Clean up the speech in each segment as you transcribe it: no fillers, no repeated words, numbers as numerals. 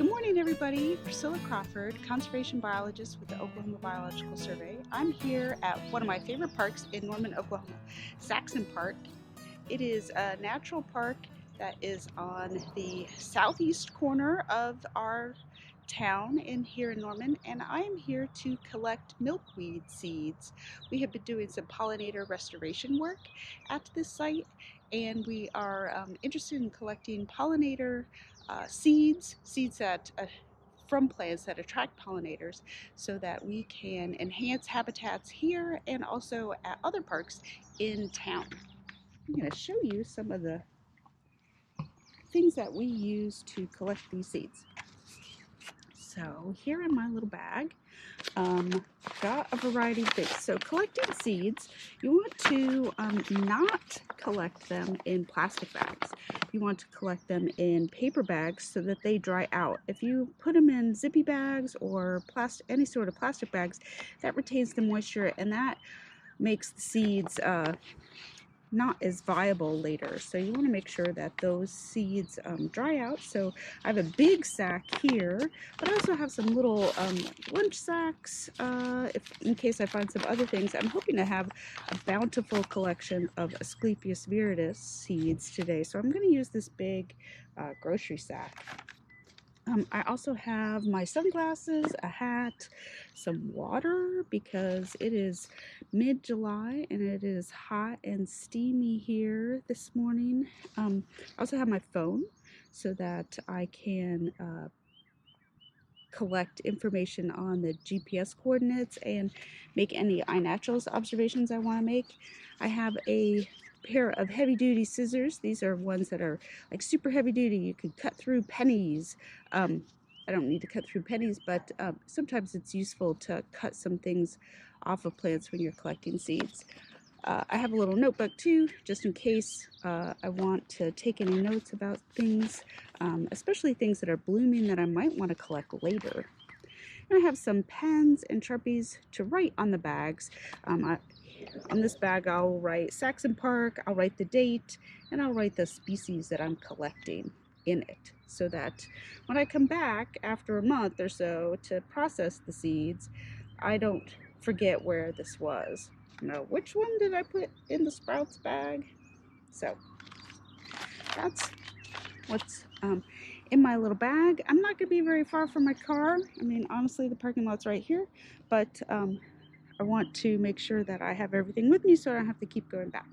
Good morning, everybody. Priscilla Crawford, conservation biologist with the Oklahoma Biological Survey. I'm here at one of my favorite parks in Norman, Oklahoma, Saxon Park. It is a natural park that is on the southeast corner of our town here in Norman, and I am here to collect milkweed seeds. We have been doing some pollinator restoration work at this site, and we are interested in collecting pollinator seeds that from plants that attract pollinators so that we can enhance habitats here and also at other parks in town. I'm going to show you some of the things that we use to collect these seeds. So here in my little bag, got a variety of things. So collecting seeds, you want to not collect them in plastic bags. You want to collect them in paper bags so that they dry out. If you put them in zippy bags or any sort of plastic bags, that retains the moisture and that makes the seeds not as viable later. So you want to make sure that those seeds dry out. So I have a big sack here, but I also have some little lunch sacks in case I find some other things. I'm hoping to have a bountiful collection of Asclepias viridis seeds today. So I'm going to use this big grocery sack. I also have my sunglasses, a hat, some water because it is mid-July and it is hot and steamy here this morning. I also have my phone so that I can collect information on the GPS coordinates and make any iNaturalist observations I want to make. I have a pair of heavy-duty scissors. These are ones that are like super heavy-duty. You could cut through pennies. I don't need to cut through pennies, but sometimes it's useful to cut some things off of plants when you're collecting seeds. I have a little notebook too, just in case I want to take any notes about things, especially things that are blooming that I might want to collect later. And I have some pens and Sharpies to write on the bags. On this bag I'll write Saxon Park, I'll write the date, and I'll write the species that I'm collecting in it, so that when I come back after a month or so to process the seeds, I don't forget where this was. Now, which one did I put in the sprouts bag? So that's what's in my little bag. I'm not going to be very far from my car. I mean, honestly, the parking lot's right here, but I want to make sure that I have everything with me so I don't have to keep going back.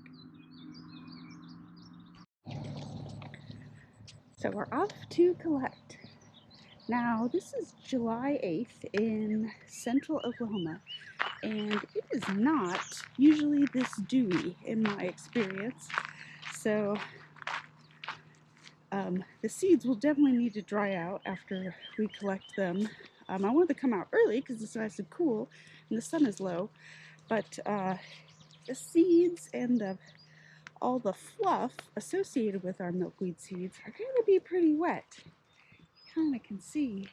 So we're off to collect. Now, this is July 8th in central Oklahoma, and it is not usually this dewy in my experience. So the seeds will definitely need to dry out after we collect them. I wanted to come out early because it's nice and cool and the sun is low, but the seeds and all the fluff associated with our milkweed seeds are going to be pretty wet. You kind of can see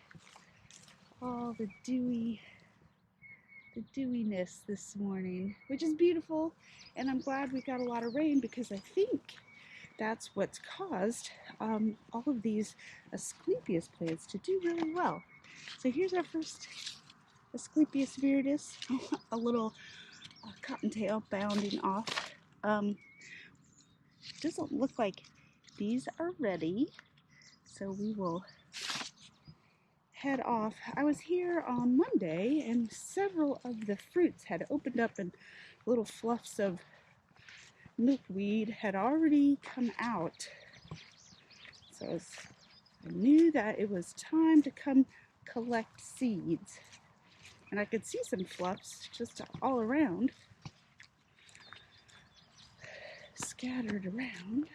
all the dewiness this morning, which is beautiful, and I'm glad we got a lot of rain because I think that's what's caused all of these Asclepias plants to do really well. So here's our first Asclepias viridis, a little cottontail bounding off. Doesn't look like these are ready, so we will head off. I was here on Monday and several of the fruits had opened up and little fluffs of milkweed had already come out. So I knew that it was time to come collect seeds. And I could see some fluffs just all around, scattered around.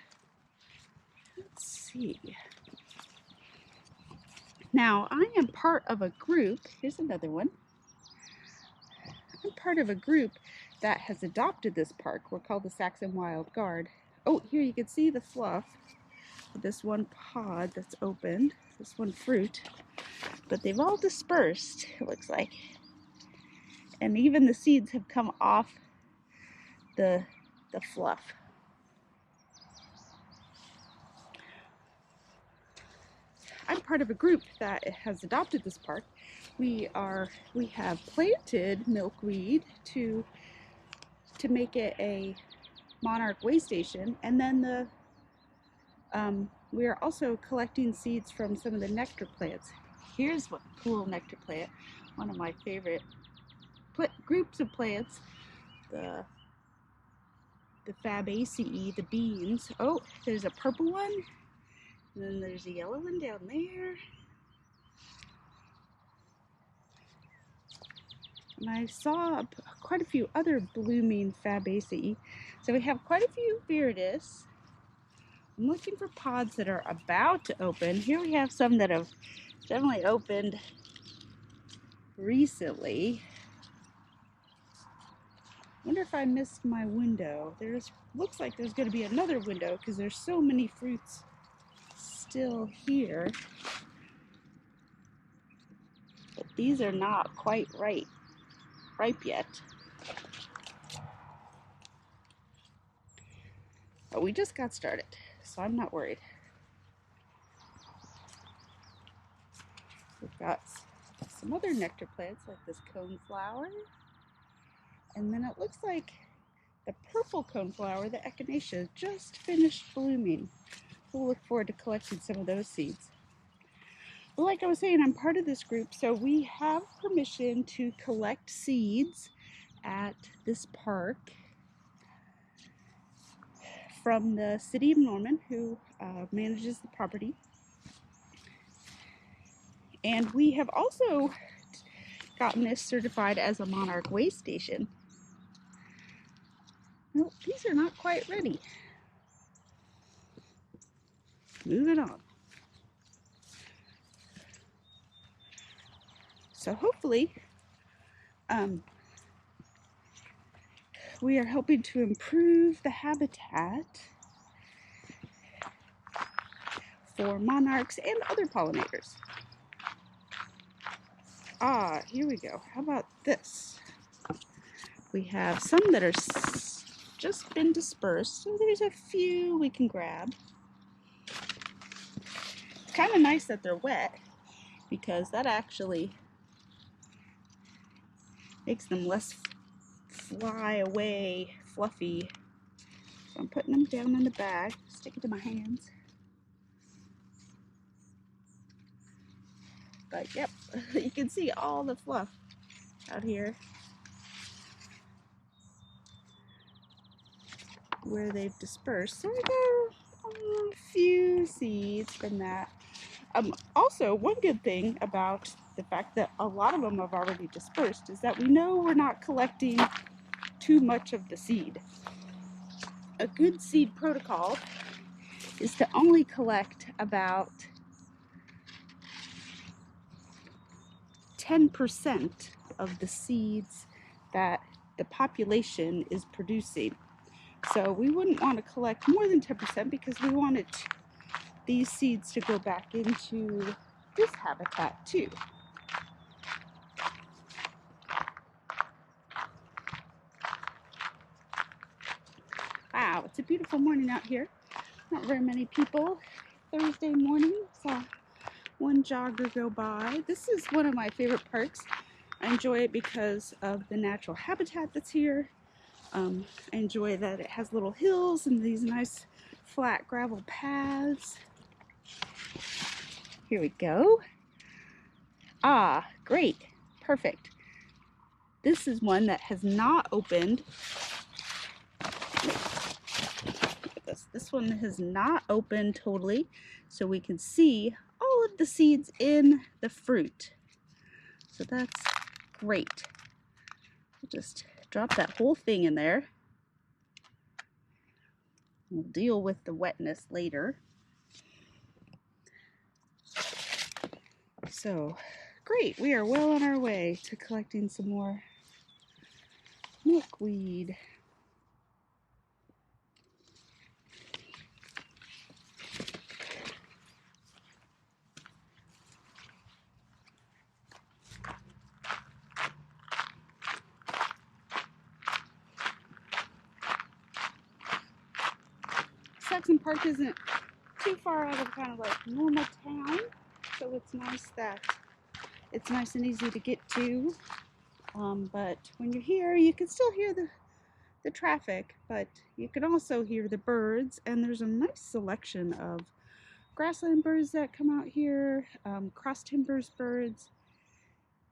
Let's see. Now, I am part of a group. Here's another one. I'm part of a group that has adopted this park. We're called the Saxon Wild Guard. Oh, here you can see the fluff. This one pod that's opened, this one fruit, but they've all dispersed, it looks like. And even the seeds have come off the fluff. I'm part of a group that has adopted this park. We have planted milkweed to make it a Monarch way station, and then we are also collecting seeds from some of the nectar plants. Here's what cool nectar plant, one of my favorite groups of plants, the Fabaceae, the beans. Oh, there's a purple one, and then there's a yellow one down there. And I saw quite a few other blooming Fabaceae. So we have quite a few viridis. I'm looking for pods that are about to open. Here we have some that have definitely opened recently. I wonder if I missed my window. Looks like there's going to be another window because there's so many fruits still here. But these are not quite ripe yet. But we just got started, so I'm not worried. We've got some other nectar plants like this coneflower. And then it looks like the purple coneflower, the echinacea, just finished blooming. We'll look forward to collecting some of those seeds. But like I was saying, I'm part of this group, so we have permission to collect seeds at this park from the city of Norman, who manages the property. And we have also gotten this certified as a Monarch way station. Nope, these are not quite ready. Moving on. So hopefully, we are helping to improve the habitat for monarchs and other pollinators. Ah, here we go. How about this? We have some that are just been dispersed, so there's a few we can grab. It's kind of nice that they're wet because that actually makes them less fly away fluffy. So I'm putting them down in the bag, stick it to my hands. But yep, you can see all the fluff out here where they've dispersed. So we got a few seeds from that. Also, one good thing about the fact that a lot of them have already dispersed is that we know we're not collecting too much of the seed. A good seed protocol is to only collect about 10% of the seeds that the population is producing. So we wouldn't want to collect more than 10% because we wanted these seeds to go back into this habitat too. Wow, it's a beautiful morning out here. Not very many people. Thursday morning, saw one jogger go by. This is one of my favorite parks. I enjoy it because of the natural habitat that's here. I enjoy that it has little hills and these nice flat gravel paths. Here we go. Ah, great. Perfect. This is one that has not opened. Look at this. This one has not opened totally, so we can see all of the seeds in the fruit. So that's great. We'll just drop that whole thing in there. We'll deal with the wetness later. So, great. We are well on our way to collecting some more milkweed. Saxon Park isn't too far out of kind of like normal town. so it's nice that it's nice and easy to get to. But when you're here, you can still hear the traffic, but you can also hear the birds, and there's a nice selection of grassland birds that come out here, cross timbers birds,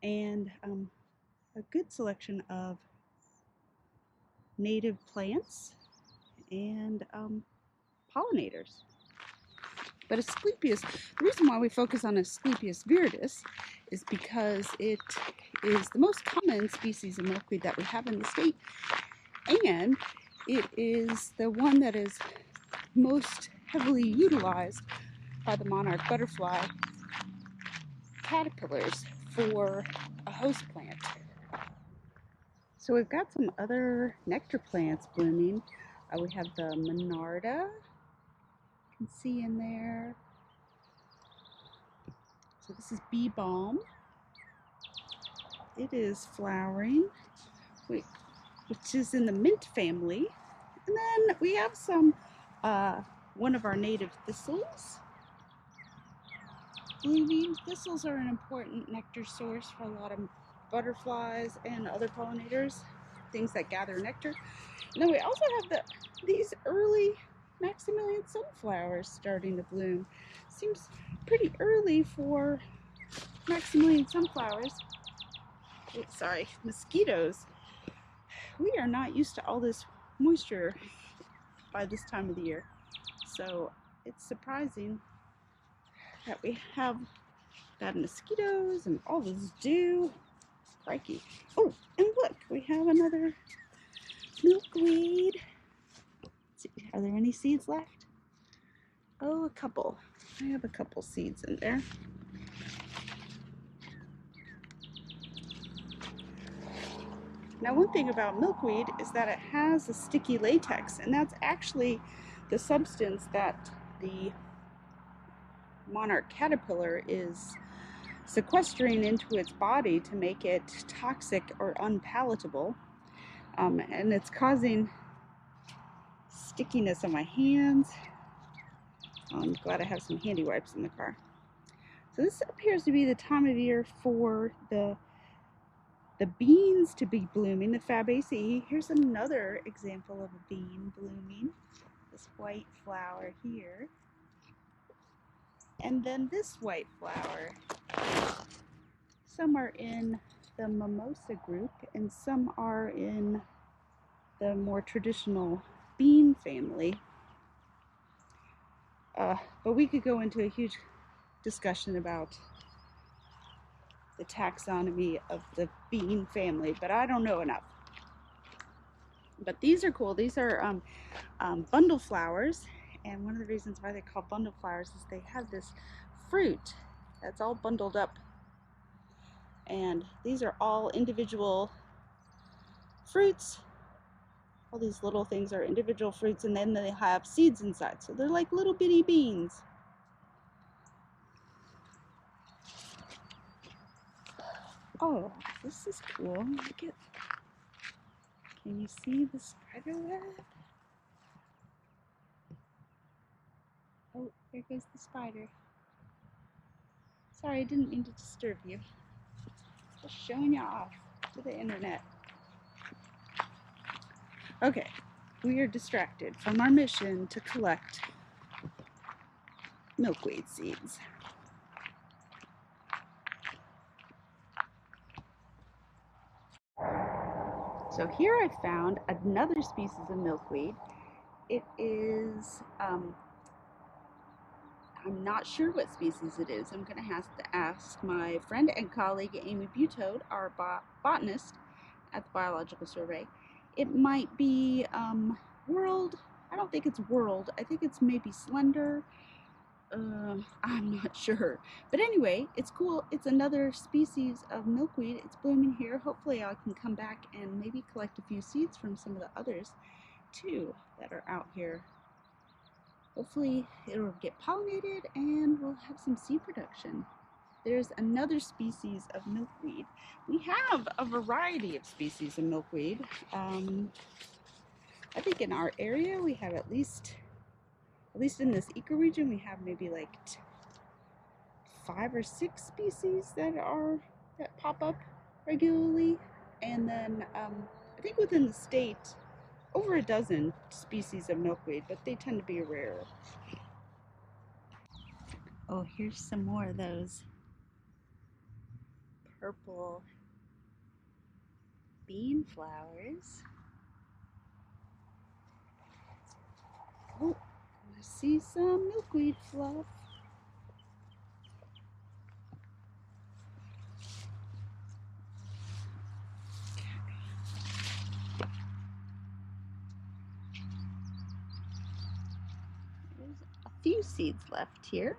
and a good selection of native plants and pollinators. But Asclepias, the reason why we focus on Asclepias viridis is because it is the most common species of milkweed that we have in the state, and it is the one that is most heavily utilized by the monarch butterfly caterpillars for a host plant. So we've got some other nectar plants blooming. We have the Monarda, you can see in there. So this is bee balm. It is flowering, which is in the mint family. And then we have some, one of our native thistles blooming. Thistles are an important nectar source for a lot of butterflies and other pollinators, things that gather nectar. And then we also have these early Maximilian sunflowers starting to bloom. Seems pretty early for Maximilian sunflowers. Oh, sorry, mosquitoes. We are not used to all this moisture by this time of the year, so it's surprising that we have bad mosquitoes and all this dew. Crikey. Oh, and look, we have another milkweed. Let's see, are there any seeds left? Oh, a couple. I have a couple seeds in there. Now, one thing about milkweed is that it has a sticky latex, and that's actually the substance that the monarch caterpillar is sequestering into its body to make it toxic or unpalatable. And it's causing stickiness on my hands. I'm glad I have some handy wipes in the car. So this appears to be the time of year for the beans to be blooming, the Fabaceae. Here's another example of a bean blooming. This white flower here. And then this white flower. Some are in the mimosa group and some are in the more traditional bean family. But we could go into a huge discussion about the taxonomy of the bean family, but I don't know enough. But these are cool. These are bundle flowers, and one of the reasons why they're called bundle flowers is they have this fruit that's all bundled up, and these are all individual fruits. All these little things are individual fruits, and then they have seeds inside, so they're like little bitty beans. Oh, this is cool. Look at, can you see the spider web? Oh, there goes the spider. Sorry, I didn't mean to disturb you. Just showing you off to the internet. Okay, we are distracted from our mission to collect milkweed seeds. So here I found another species of milkweed. It is, I'm not sure what species it is. I'm going to have to ask my friend and colleague Amy Butode, our botanist at the Biological Survey. It might be world. I don't think it's world. I think it's maybe slender. I'm not sure. But anyway, it's cool. It's another species of milkweed. It's blooming here. Hopefully I can come back and maybe collect a few seeds from some of the others too that are out here. Hopefully it'll get pollinated and we'll have some seed production. There's another species of milkweed. We have a variety of species of milkweed. I think in our area we have at least in this ecoregion, we have maybe like 5 or 6 species that pop up regularly, and then I think within the state over a dozen species of milkweed, but they tend to be rare. Oh, here's some more of those purple bean flowers. Oh, I see some milkweed fluff. There's a few seeds left here.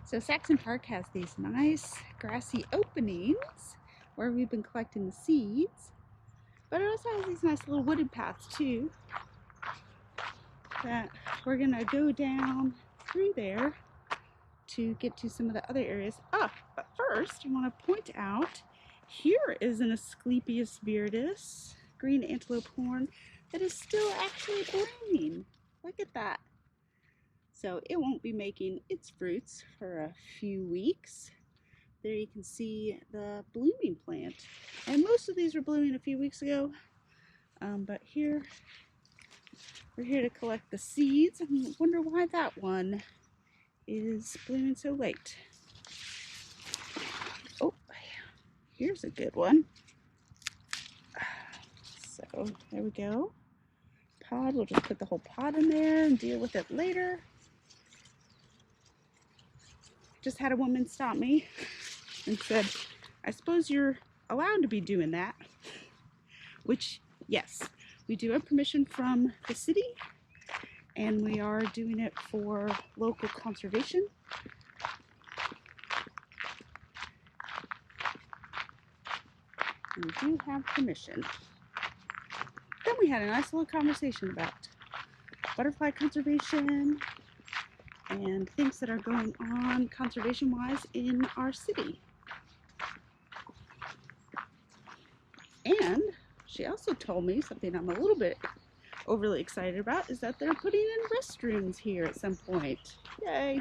So Saxon Park has these nice grassy openings where we've been collecting the seeds, but it also has these nice little wooded paths too that we're gonna go down through there to get to some of the other areas. But first I want to point out here is an Asclepias viridis, green antelope horn, that is still actually blooming. Look at that. So it won't be making its fruits for a few weeks. There you can see the blooming plant. And most of these were blooming a few weeks ago. But here, we're here to collect the seeds. I wonder why that one is blooming so late. Oh, here's a good one. So there we go. Pod, we'll just put the whole pod in there and deal with it later. Just had a woman stop me and said, I suppose you're allowed to be doing that. Which, yes, we do have permission from the city, and we are doing it for local conservation. We do have permission. Then we had a nice little conversation about butterfly conservation and things that are going on conservation-wise in our city. And she also told me something I'm a little bit overly excited about, is that they're putting in restrooms here at some point. Yay!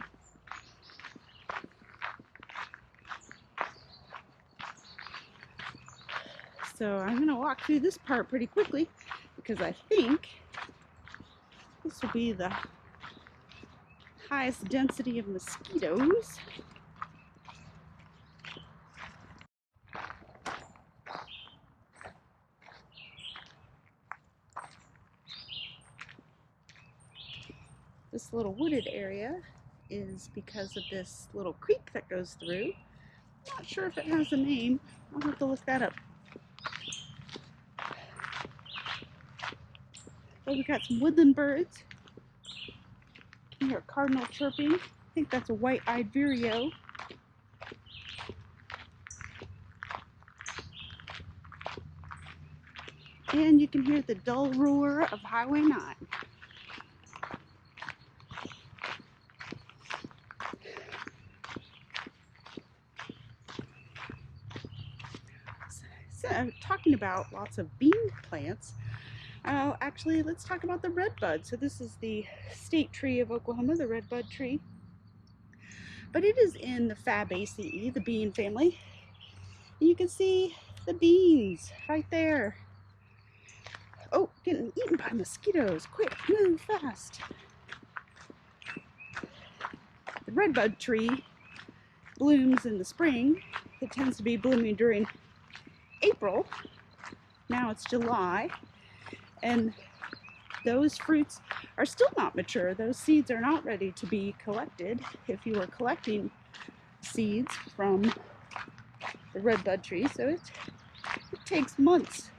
So I'm going to walk through this part pretty quickly because I think this will be the highest density of mosquitoes. This little wooded area is because of this little creek that goes through. Not sure if it has a name. I'll have to look that up. Oh, we got some woodland birds. You can hear a cardinal chirping. I think that's a white-eyed vireo. And you can hear the dull roar of Highway 9. So, talking about lots of bean plants, actually let's talk about the redbud. So this is the state tree of Oklahoma, the redbud tree. But it is in the Fabaceae, the bean family. And you can see the beans right there. Oh, getting eaten by mosquitoes. Quick, move fast. The redbud tree blooms in the spring. It tends to be blooming during April. Now it's July. And those fruits are still not mature. Those seeds are not ready to be collected. If you are collecting seeds from the redbud tree, so it takes months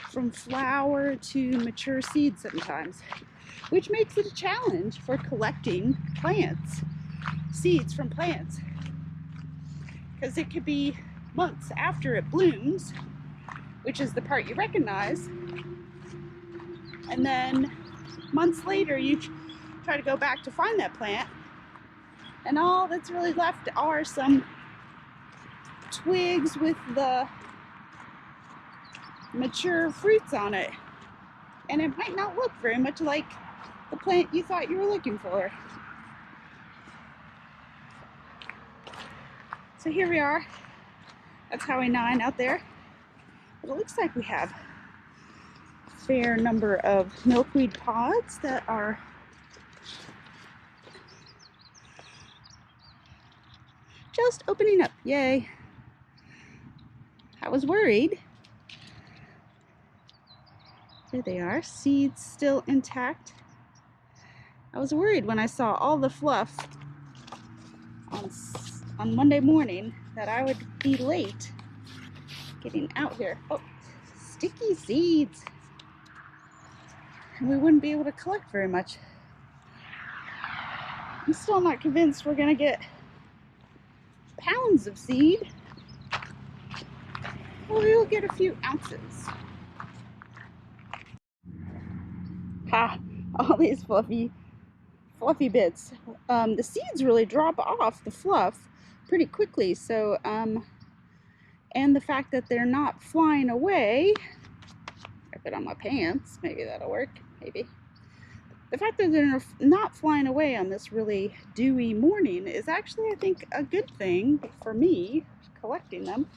from flower to mature seed sometimes, which makes it a challenge for collecting plants, seeds from plants, because it could be months after it blooms, which is the part you recognize, and then months later you try to go back to find that plant, and all that's really left are some twigs with the mature fruits on it. and it might not look very much like the plant you thought you were looking for. So here we are. That's Highway 9 out there. But it looks like we have a fair number of milkweed pods that are just opening up. Yay. I was worried. There they are, seeds still intact. I was worried when I saw all the fluff on Monday morning that I would be late getting out here. Oh, sticky seeds. And we wouldn't be able to collect very much. I'm still not convinced we're gonna get pounds of seed. Well, we will get a few ounces. Ha! All these fluffy bits. The seeds really drop off the fluff pretty quickly. So, and the fact that they're not flying away. I put on my pants. Maybe that'll work. Maybe. The fact that they're not flying away on this really dewy morning is actually, I think, a good thing for me collecting them,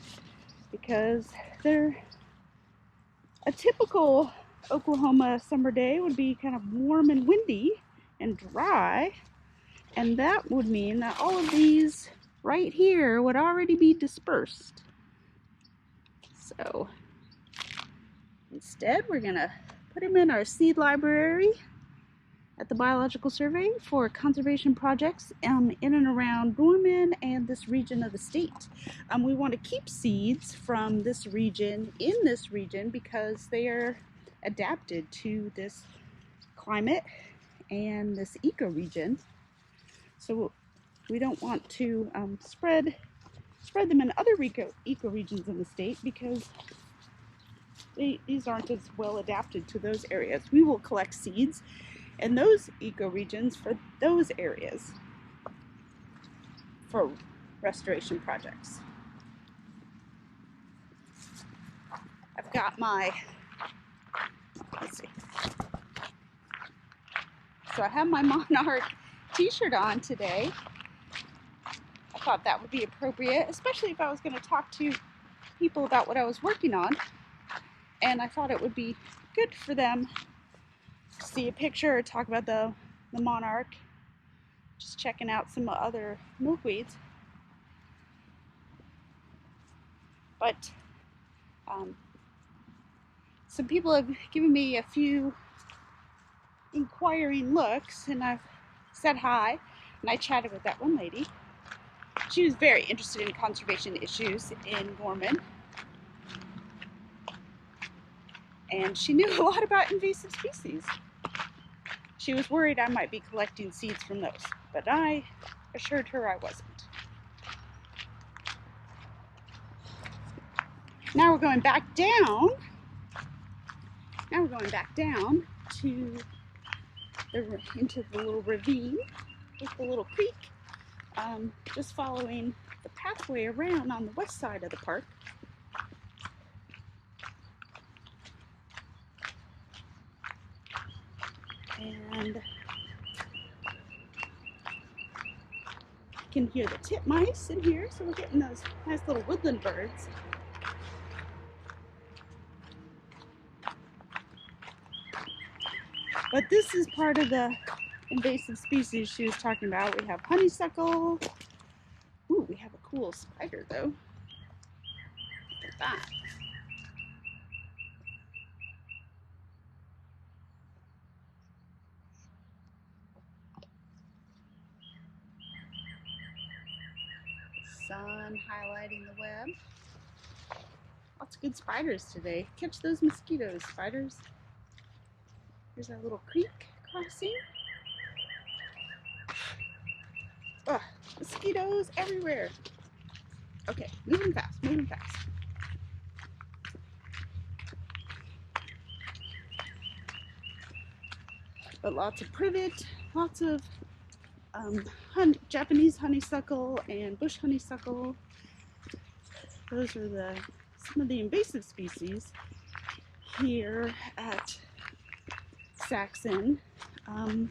because they're a typical Oklahoma summer day would be kind of warm and windy and dry, and that would mean that all of these right here would already be dispersed. So instead, we're gonna put them in our seed library at the Biological Survey for conservation projects in and around Norman and this region of the state. We want to keep seeds from this region in this region because they are adapted to this climate and this ecoregion. So we don't want to spread them in other ecoregions in the state because these aren't as well adapted to those areas. We will collect seeds in those ecoregions for those areas for restoration projects. I've got my, let's see. So I have my Monarch t-shirt on today. I thought that would be appropriate, especially if I was going to talk to people about what I was working on. And I thought it would be good for them to see a picture or talk about the Monarch. Just checking out some other milkweeds. But some people have given me a few inquiring looks, and I've said hi, and I chatted with that one lady. She was very interested in conservation issues in Norman, and she knew a lot about invasive species. She was worried I might be collecting seeds from those, but I assured her I wasn't. Now we're going back down. Now we're going back down to into the little ravine with the little creek. Just following the pathway around on the west side of the park. And you can hear the titmice in here, so we're getting those nice little woodland birds. But this is part of the invasive species she was talking about. We have honeysuckle. Ooh, we have a cool spider though. Look at that. Sun highlighting the web. Lots of good spiders today. Catch those mosquitoes, spiders. Here's our little creek crossing. Ugh, mosquitoes everywhere. Okay, moving fast, moving fast. But lots of privet, lots of Japanese honeysuckle and bush honeysuckle. Those are some of the invasive species here at Saxon. Our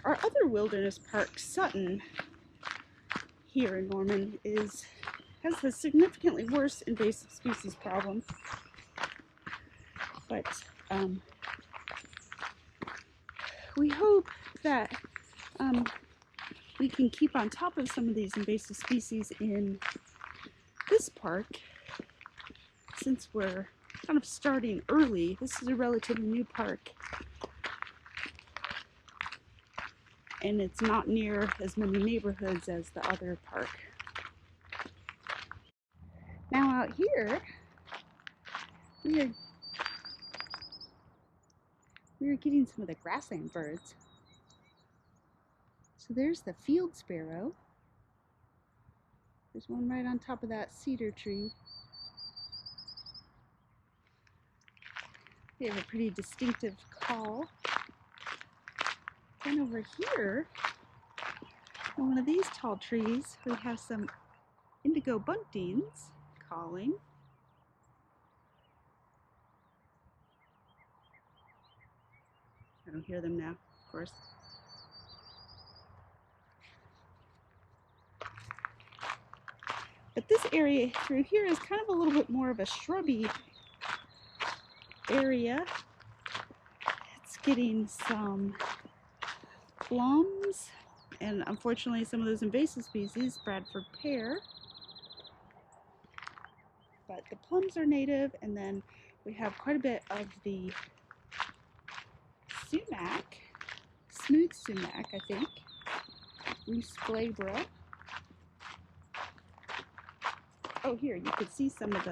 other wilderness park, Sutton, here in Norman, has a significantly worse invasive species problem. But we hope that we can keep on top of some of these invasive species in this park, since we're kind of starting early. This is a relatively new park, and it's not near as many neighborhoods as the other park. Now out here, we are getting some of the grassland birds. So there's the field sparrow. There's one right on top of that cedar tree. They have a pretty distinctive call. And over here, on one of these tall trees, we have some indigo buntings calling. I don't hear them now, of course. But this area through here is kind of a little bit more of a shrubby area. It's getting some plums, and unfortunately some of those invasive species, Bradford pear. But the plums are native, and then we have quite a bit of the sumac, smooth sumac, I think, Rhus glabra. Oh, here, you can see some of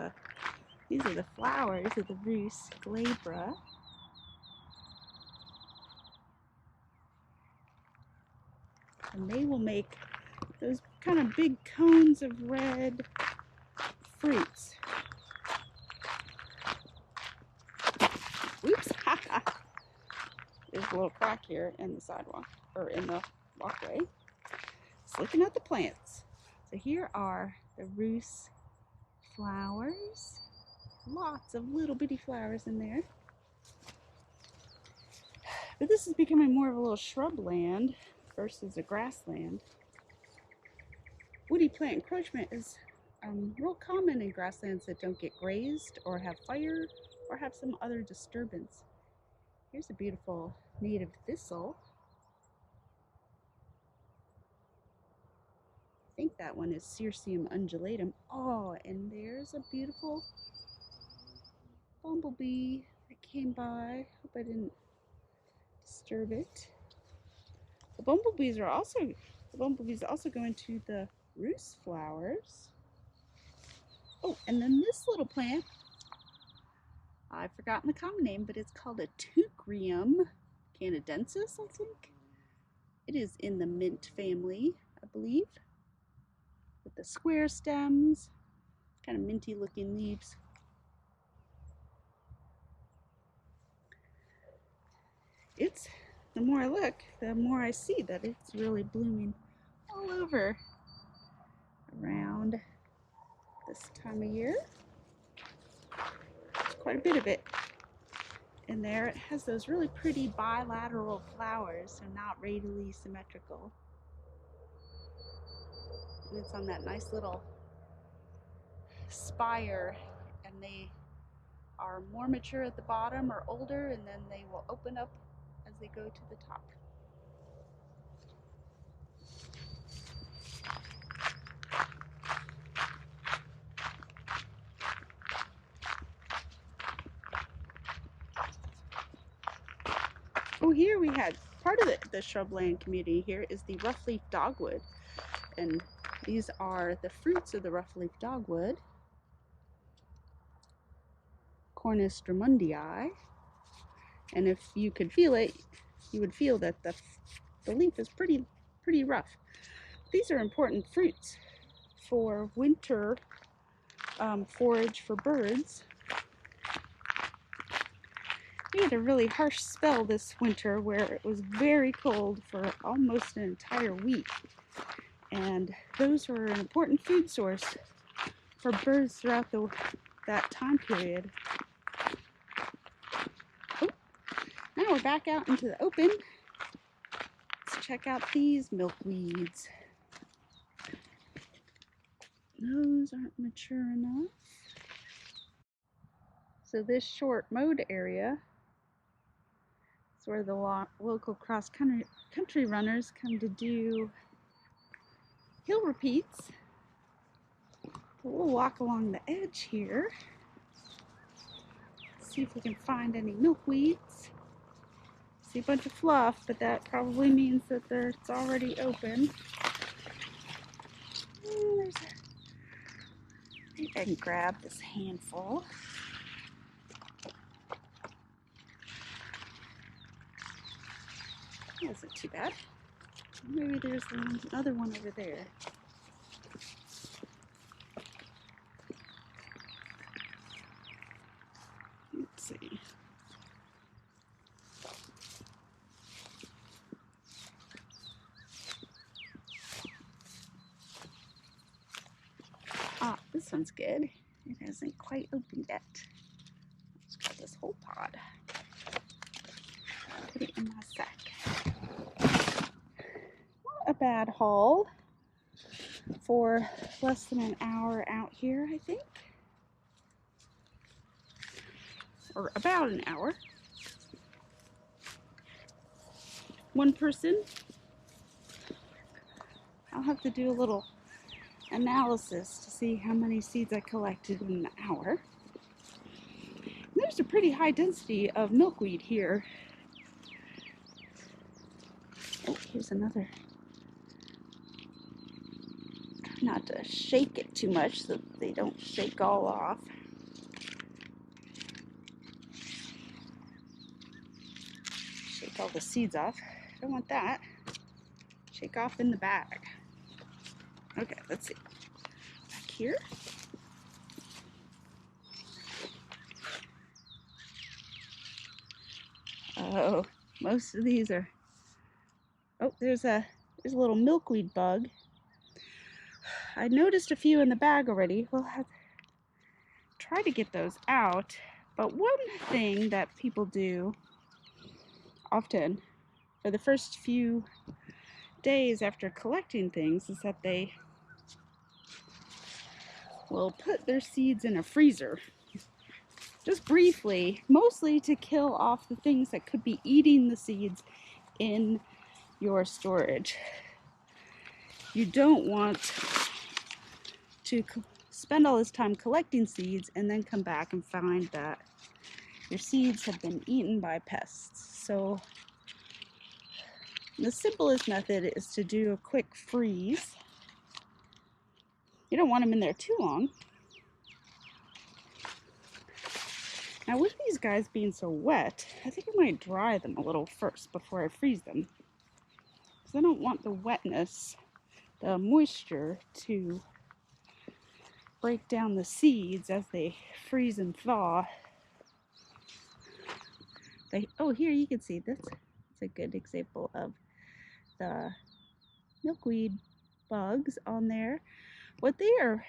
these are the flowers of the Rhus glabra. And they will make those kind of big cones of red fruits. Oops! There's a little crack here in the sidewalk, or in the walkway. Just looking at the plants. So here are the Rhus flowers. Lots of little bitty flowers in there. But this is becoming more of a little shrubland versus a grassland. Woody plant encroachment is real common in grasslands that don't get grazed or have fire or have some other disturbance. Here's a beautiful native thistle. I think that one is Cirsium undulatum. Oh, and there's a beautiful bumblebee that came by. Hope I didn't disturb it. The bumblebees also go into the Rhus flowers. Oh, and then this little plant, I've forgotten the common name, but it's called a Teucrium canadensis, I think. It is in the mint family, I believe, with the square stems, kind of minty looking leaves. The more I look, the more I see that it's really blooming all over around this time of year. There's quite a bit of it in there. It has those really pretty bilateral flowers, so not radially symmetrical. And it's on that nice little spire, and they are more mature at the bottom or older, and then they will open up as they go to the top. Oh, here we had part of the shrubland community. Here is the rough-leaf dogwood, and these are the fruits of the rough-leaf dogwood, Cornus drummondii. And if you could feel it, you would feel that the leaf is pretty rough. These are important fruits for winter forage for birds. We had a really harsh spell this winter where it was very cold for almost an entire week, and those were an important food source for birds throughout that time period. Oh, Now we're back out into the open. Let's check out these milkweeds. Those aren't mature enough. So this short mowed area is where the local cross-country runners come to do hill repeats. So we'll walk along the edge here, see if we can find any milkweeds. See a bunch of fluff, but that probably means that it's already open. Oh, maybe I can grab this handful. That wasn't too bad. Maybe there's another one over there. Let's see. Ah, this one's good. It hasn't quite opened yet. Let's grab this whole pod. Put it in my sack. Not a bad haul for less than an hour out here, I think. Or about an hour. One person. I'll have to do a little analysis to see how many seeds I collected in an hour. There's a pretty high density of milkweed here. Oh, here's another. Try not to shake it too much so that they don't shake all off. Shake all the seeds off. Don't want that. Shake off in the bag. Okay, let's see. Back here. Oh, most of these are. Oh, there's a little milkweed bug. I noticed a few in the bag already. We'll have to try to get those out. But one thing that people do often for the first few days after collecting things is that they will put their seeds in a freezer. Just briefly, mostly to kill off the things that could be eating the seeds in your storage. You don't want to spend all this time collecting seeds and then come back and find that your seeds have been eaten by pests. So the simplest method is to do a quick freeze. You don't want them in there too long. Now with these guys being so wet, I think I might dry them a little first before I freeze them. Because I don't want the wetness, the moisture, to break down the seeds as they freeze and thaw. Oh, here you can see this. It's a good example of the milkweed bugs on there. What they'll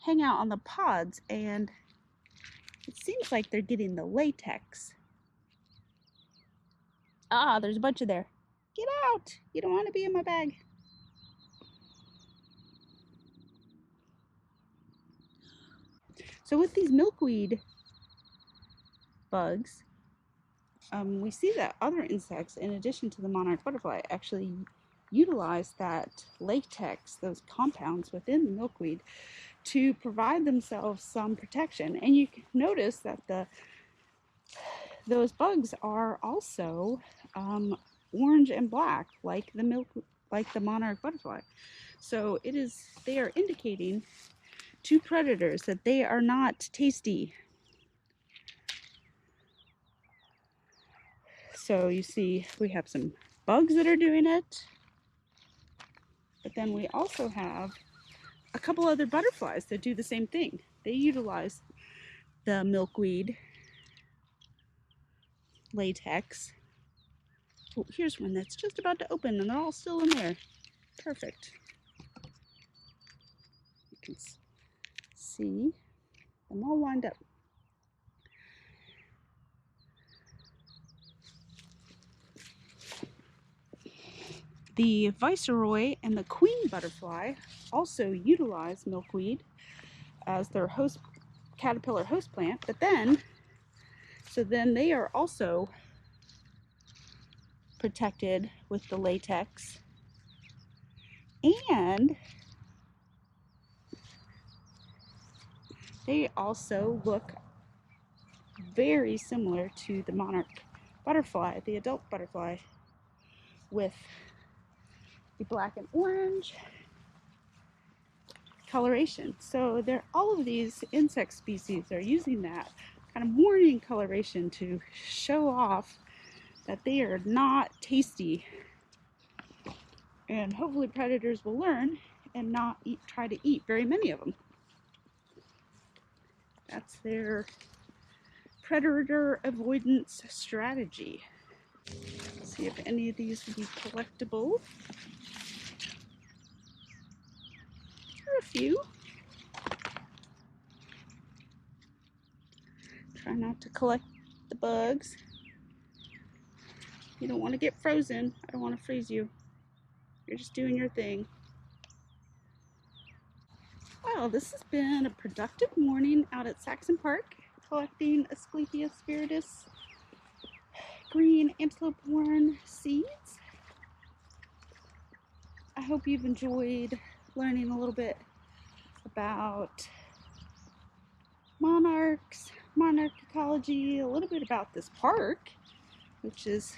hang out on the pods, and it seems like they're getting the latex. Ah, there's a bunch of there. Get out! You don't want to be in my bag. So with these milkweed bugs, we see that other insects, in addition to the monarch butterfly, actually utilize that latex, those compounds within the milkweed, to provide themselves some protection. And you can notice that those bugs are also orange and black, like the monarch butterfly. So they are indicating to predators that they are not tasty. So you see, we have some bugs that are doing it, but then we also have a couple other butterflies that do the same thing. They utilize the milkweed latex. Oh, here's one that's just about to open and they're all still in there. Perfect. You can see them all lined up. The viceroy and the queen butterfly also utilize milkweed as their host caterpillar host plant, but then they are also protected with the latex, and they also look very similar to the monarch butterfly, the adult butterfly, with the black and orange coloration. So all of these insect species are using that kind of morning coloration to show off that they are not tasty, and hopefully predators will learn and not try to eat very many of them. That's their predator avoidance strategy. Let's see if any of these will be collectible. There are a few. Try not to collect the bugs. You don't want to get frozen. I don't want to freeze you. You're just doing your thing. Well, this has been a productive morning out at Saxon Park, collecting Asclepias spiritus green antelope horn seeds. I hope you've enjoyed learning a little bit about monarchs, monarch ecology, a little bit about this park, which is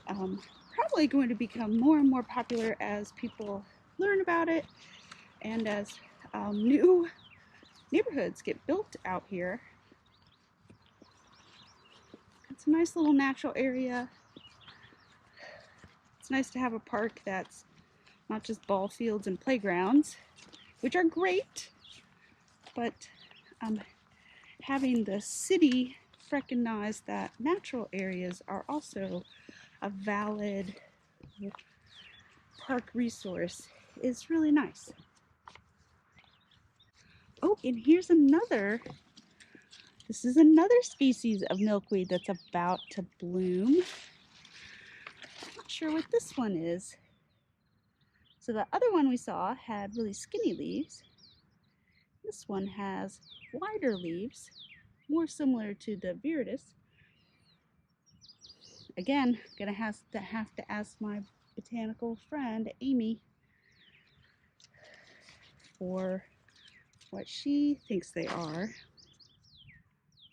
probably going to become more and more popular as people learn about it and as new neighborhoods get built out here. It's a nice little natural area. It's nice to have a park that's not just ball fields and playgrounds, which are great, but having the city recognize that natural areas are also a valid park resource is really nice. Oh, and here's another. This is another species of milkweed that's about to bloom. I'm not sure what this one is. So the other one we saw had really skinny leaves. This one has wider leaves, more similar to the viridis. Again, gonna have to ask my botanical friend Amy for what she thinks they are.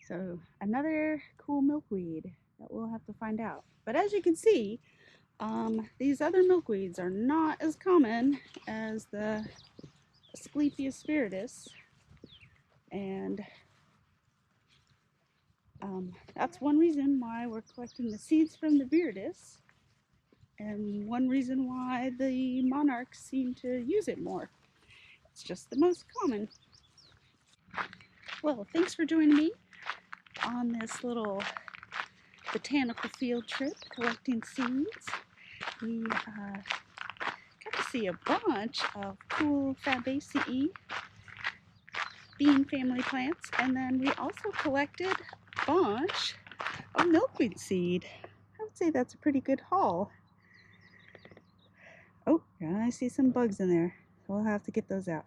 So another cool milkweed that we'll have to find out. But as you can see, these other milkweeds are not as common as the Asclepias spiritus, and that's one reason why we're collecting the seeds from the viridis, and one reason why the monarchs seem to use it more. It's just the most common. Well, thanks for joining me on this little botanical field trip collecting seeds. We got to see a bunch of cool Fabaceae bean family plants, and then we also collected a bunch of milkweed seed. I would say that's a pretty good haul. Oh, I see some bugs in there, so we'll have to get those out.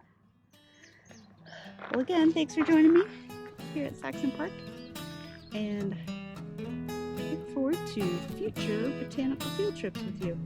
Well, again, thanks for joining me here at Saxon Park, and I look forward to future botanical field trips with you.